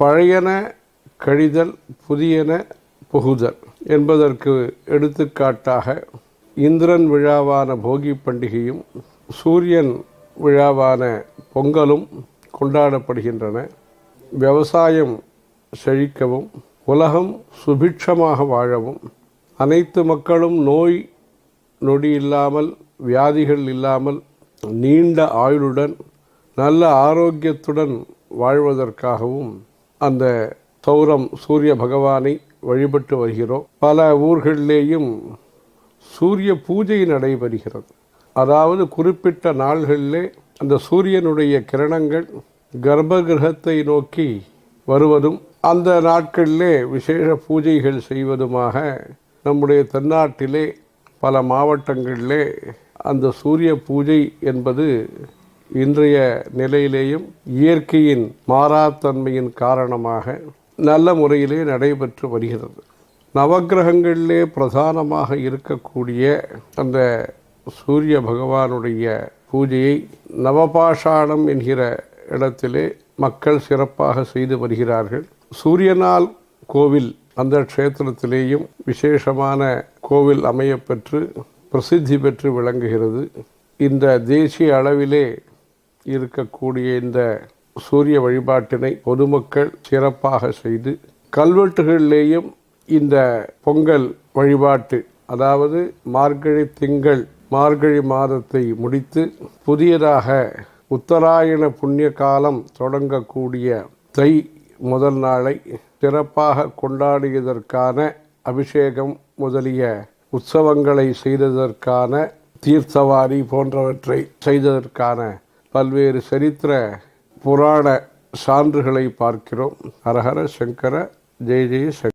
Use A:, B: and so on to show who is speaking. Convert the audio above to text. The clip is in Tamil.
A: பழையன கழிதல் புதியன புகுதல் என்பதற்கு எடுத்துக்காட்டாக இந்திரன் விழாவான போகி பண்டிகையும் சூரியன் விழாவான பொங்கலும் கொண்டாடப்படுகின்றன. விவசாயம் செழிக்கவும் உலகம் சுபிட்சமாக வாழவும் அனைத்து மக்களும் நோய் நொடி இல்லாமல் வியாதிகள் இல்லாமல் நீண்ட ஆயுளுடன் நல்ல ஆரோக்கியத்துடன் வாழ்வதற்காகவும் அந்த சௌரம் சூரிய பகவானை வழிபட்டு வருகிறோம். பல ஊர்களிலேயும் சூரிய பூஜை நடைபெறுகிறது. அதாவது குறிப்பிட்ட நாள்களிலே அந்த சூரியனுடைய கிரணங்கள் கர்ப்பகிரகத்தை நோக்கி வருவதும் அந்த நாட்களிலே விசேஷ பூஜைகள் செய்வதுமாக நம்முடைய தென்னாட்டிலே பல மாவட்டங்களிலே அந்த சூரிய பூஜை என்பது இன்றைய நிலையிலேயும் இயற்கையின் மாறாத்தன்மையின் காரணமாக நல்ல முறையிலே நடைபெற்று வருகிறது. நவக்கிரகங்களிலே பிரதானமாக இருக்கக்கூடிய அந்த சூரிய பகவானுடைய பூஜையை நவபாஷாணம் என்கிற இடத்திலே மக்கள் சிறப்பாக செய்து வருகிறார்கள். சூரியனால் கோவில் அந்த க்ஷேத்திரத்திலேயும் விசேஷமான கோவில் அமையப்பெற்று பிரசித்தி பெற்று விளங்குகிறது. இந்த தேசிய அளவிலே இருக்கக்கூடிய இந்த சூரிய வழிபாட்டினை பொதுமக்கள் சிறப்பாக செய்து கல்வெட்டுகளிலேயும் இந்த பொங்கல் வழிபாட்டு, அதாவது மார்கழி திங்கள் மார்கழி மாதத்தை முடித்து புதியதாக உத்தராயண புண்ணிய காலம் தொடங்கக்கூடிய தை முதல் நாளை சிறப்பாக கொண்டாடியதற்கான அபிஷேகம் முதலிய உற்சவங்களை செய்ததற்கான தீர்த்தவாரி போன்றவற்றை செய்ததற்கான பல்வேறு சரித்திர புராண சான்றுகளை பார்க்கிறோம். ஹரஹர சங்கர, ஜெய ஜெய சங்கர.